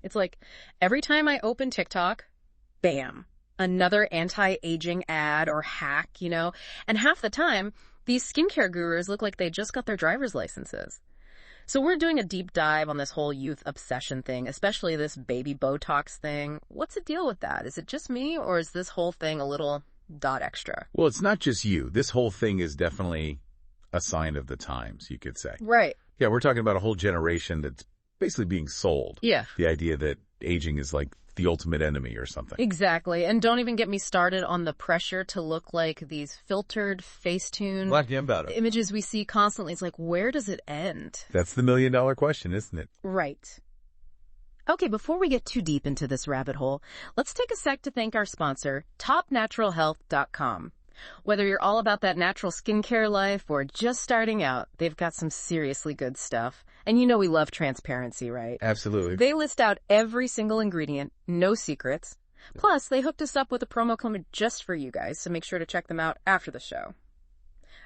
It's like every time I open TikTok, bam, another anti-aging ad or hack, And half the time, these skincare gurus look like they just got their driver's licenses. So we're doing a deep dive on this whole youth obsession thing, especially this Baby Botox thing. What's the deal with that? Is it just me, or is this whole thing a little dot extra? Well, it's not just you. This whole thing is definitely a sign of the times, you could say. Right. Yeah, we're talking about a whole generation that's basically being sold. Yeah. The idea that aging is like the ultimate enemy or something. Exactly. And don't even get me started on the pressure to look like these filtered Facetune images we see constantly. It's like, where does it end? That's the $1,000,000 question, isn't it? Right. Okay, before we get too deep into this rabbit hole, let's take a sec to thank our sponsor, topnaturalhealth.com. Whether you're all about that natural skincare life or just starting out, they've got some seriously good stuff. And we love transparency, right? Absolutely. They list out every single ingredient, no secrets. Plus, they hooked us up with a promo code just for you guys, so make sure to check them out after the show.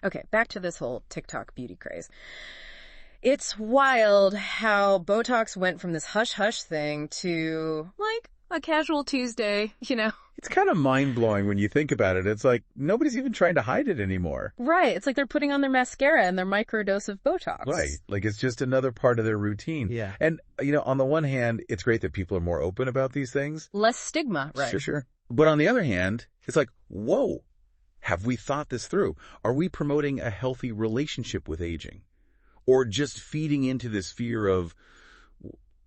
Okay, back to this whole TikTok beauty craze. It's wild how Botox went from this hush-hush thing to, like, a casual Tuesday, It's kind of mind-blowing when you think about it. It's like nobody's even trying to hide it anymore. Right. It's like they're putting on their mascara and their microdose of Botox. Right. Like it's just another part of their routine. Yeah. And, on the one hand, it's great that people are more open about these things. Less stigma, right? Sure. But on the other hand, it's like, whoa, have we thought this through? Are we promoting a healthy relationship with aging? Or just feeding into this fear of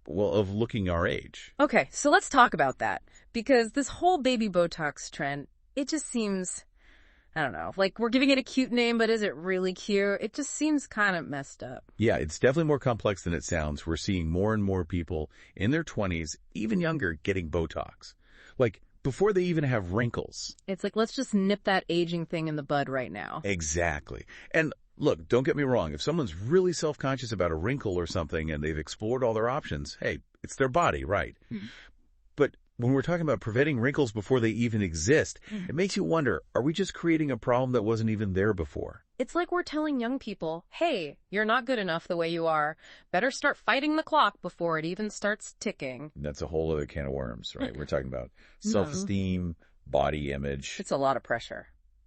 looking our age? Okay, so let's talk about that. Because this whole Baby Botox trend, it just seems, I don't know, like we're giving it a cute name, but is it really cute? It just seems kind of messed up. Yeah, it's definitely more complex than it sounds. We're seeing more and more people in their 20s, even younger, getting Botox. Like, before they even have wrinkles. It's like, let's just nip that aging thing in the bud right now. Exactly. And look, don't get me wrong. If someone's really self-conscious about a wrinkle or something and they've explored all their options, hey, it's their body, right? But when we're talking about preventing wrinkles before they even exist, it makes you wonder, are we just creating a problem that wasn't even there before? It's like we're telling young people, hey, you're not good enough the way you are. Better start fighting the clock before it even starts ticking. That's a whole other can of worms, right? We're talking about self-esteem, body image. It's a lot of pressure.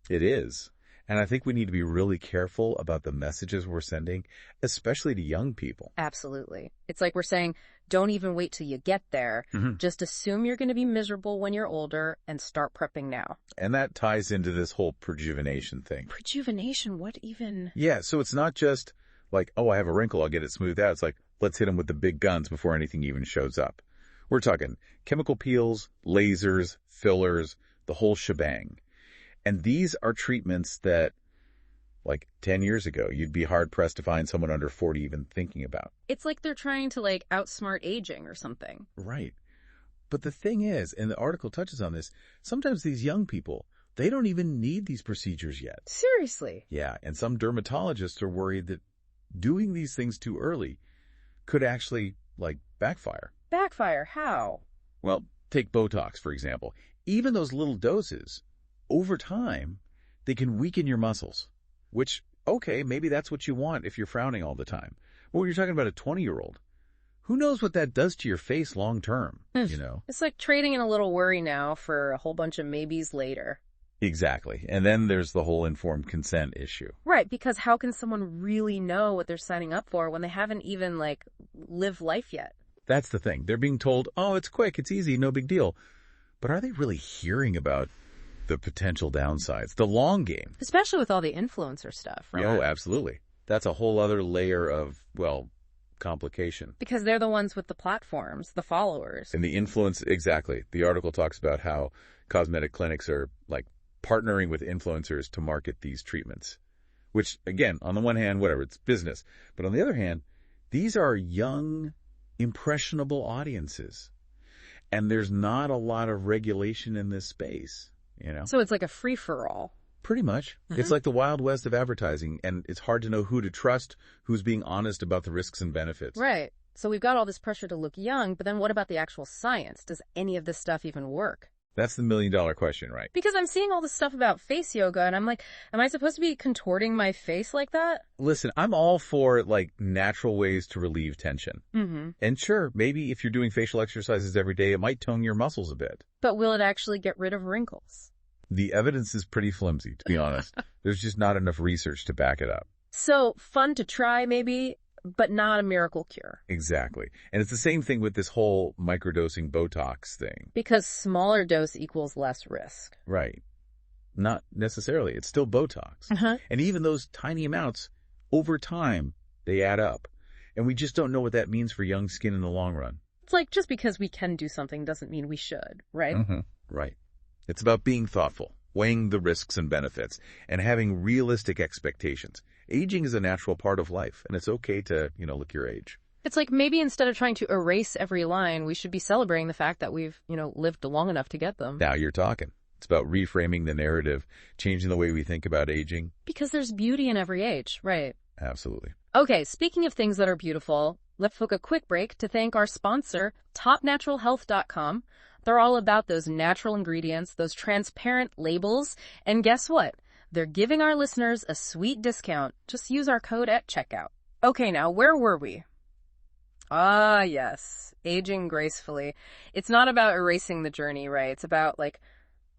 It is. And I think we need to be really careful about the messages we're sending, especially to young people. Absolutely. It's like we're saying, don't even wait till you get there. Just assume you're going to be miserable when you're older and start prepping now. And that ties into this whole prejuvenation thing. Prejuvenation? What even? Yeah, so it's not just like, oh, I have a wrinkle, I'll get it smoothed out. It's like, let's hit them with the big guns before anything even shows up. We're talking chemical peels, lasers, fillers, the whole shebang. And these are treatments that, like 10 years ago, you'd be hard-pressed to find someone under 40 even thinking about. It's like they're trying to, outsmart aging or something. Right. But the thing is, and the article touches on this, sometimes these young people, they don't even need these procedures yet. Seriously? Yeah, and some dermatologists are worried that doing these things too early could actually, backfire. Backfire? How? Well, take Botox, for example. Even those little doses, over time, they can weaken your muscles, which, okay, maybe that's what you want if you're frowning all the time. Well, you're talking about a 20-year-old. Who knows what that does to your face long term, It's like trading in a little worry now for a whole bunch of maybes later. Exactly. And then there's the whole informed consent issue. Right, because how can someone really know what they're signing up for when they haven't even, lived life yet? That's the thing. They're being told, oh, it's quick, it's easy, no big deal. But are they really hearing about the potential downsides, the long game? Especially with all the influencer stuff, right? Oh, absolutely. That's a whole other layer of, complication. Because they're the ones with the platforms, the followers. And the influence, exactly. The article talks about how cosmetic clinics are, partnering with influencers to market these treatments. Which, again, on the one hand, whatever, it's business. But on the other hand, these are young, impressionable audiences. And there's not a lot of regulation in this space, So it's like a free-for-all. Pretty much. It's like the Wild West of advertising, and it's hard to know who to trust, who's being honest about the risks and benefits. Right. So we've got all this pressure to look young, but then what about the actual science? Does any of this stuff even work? That's the million-dollar question, right? Because I'm seeing all this stuff about face yoga, and I'm like, am I supposed to be contorting my face like that? Listen, I'm all for, like, natural ways to relieve tension. Mm-hmm. And sure, maybe if you're doing facial exercises every day, it might tone your muscles a bit. But will it actually get rid of wrinkles? The evidence is pretty flimsy, to be honest. There's just not enough research to back it up. So, fun to try, maybe, but not a miracle cure. Exactly. And it's the same thing with this whole microdosing Botox thing. Because smaller dose equals less risk. Right. Not necessarily. It's still Botox. Uh-huh. And even those tiny amounts, over time, they add up. And we just don't know what that means for young skin in the long run. It's like just because we can do something doesn't mean we should, right? Mm-hmm. Right. It's about being thoughtful, weighing the risks and benefits, and having realistic expectations. Aging is a natural part of life, and it's okay to, look your age. It's like maybe instead of trying to erase every line, we should be celebrating the fact that we've, lived long enough to get them. Now you're talking. It's about reframing the narrative, changing the way we think about aging. Because there's beauty in every age, right? Absolutely. Okay, speaking of things that are beautiful, let's take a quick break to thank our sponsor, topnaturalhealth.com. They're all about those natural ingredients, those transparent labels, and guess what? They're giving our listeners a sweet discount. Just use our code at checkout. Okay, now, where were we? Ah, yes. Aging gracefully. It's not about erasing the journey, right? It's about,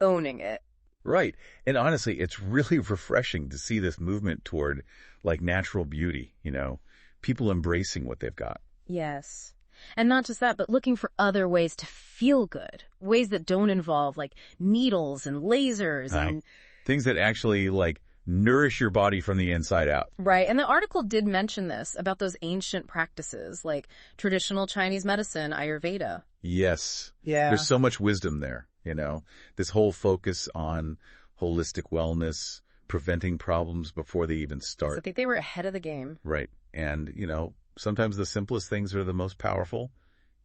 owning it. Right. And honestly, it's really refreshing to see this movement toward, natural beauty, people embracing what they've got. Yes. And not just that, but looking for other ways to feel good. Ways that don't involve, needles and lasers and... Things that actually, nourish your body from the inside out. Right. And the article did mention this, about those ancient practices, like traditional Chinese medicine, Ayurveda. Yes. Yeah. There's so much wisdom there, This whole focus on holistic wellness, preventing problems before they even start. I think they were ahead of the game. Right. And, sometimes the simplest things are the most powerful.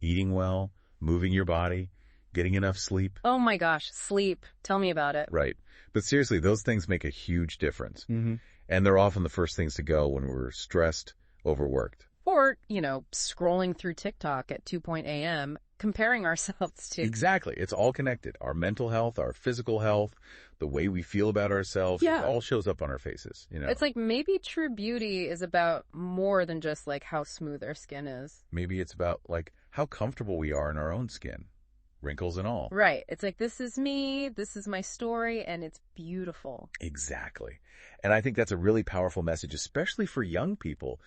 Eating well, moving your body, getting enough sleep. Oh my gosh, sleep. Tell me about it. Right. But seriously, those things make a huge difference. Mm-hmm. And they're often the first things to go when we're stressed, overworked. Or, scrolling through TikTok at 2 a.m., comparing ourselves to... Exactly. It's all connected. Our mental health, our physical health, the way we feel about ourselves, It all shows up on our faces, It's like maybe true beauty is about more than just, how smooth our skin is. Maybe it's about, how comfortable we are in our own skin. Wrinkles and all. Right. It's like, this is me, this is my story, and it's beautiful. Exactly. And I think that's a really powerful message, especially for young people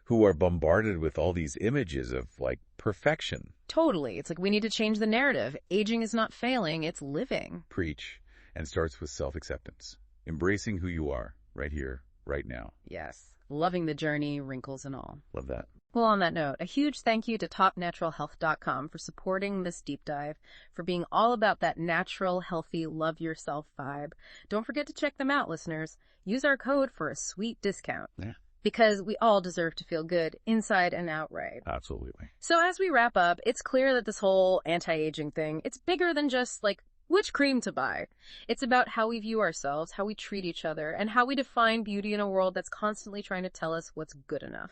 who are bombarded with all these images of, perfection. Totally. It's like we need to change the narrative. Aging is not failing, it's living. Preach. And starts with self-acceptance. Embracing who you are, right here, right now. Yes. Loving the journey, wrinkles and all. Love that. Well, on that note, a huge thank you to topnaturalhealth.com for supporting this deep dive, for being all about that natural, healthy, love yourself vibe. Don't forget to check them out, listeners. Use our code for a sweet discount. Yeah. Because we all deserve to feel good inside and out, right? Absolutely. So as we wrap up, it's clear that this whole anti-aging thing, it's bigger than just, which cream to buy. It's about how we view ourselves, how we treat each other, and how we define beauty in a world that's constantly trying to tell us what's good enough.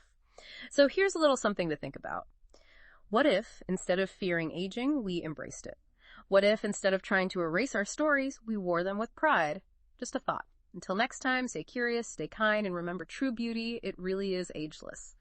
So here's a little something to think about. What if, instead of fearing aging, we embraced it? What if, instead of trying to erase our stories, we wore them with pride? Just a thought. Until next time, stay curious, stay kind, and remember true beauty, it really is ageless.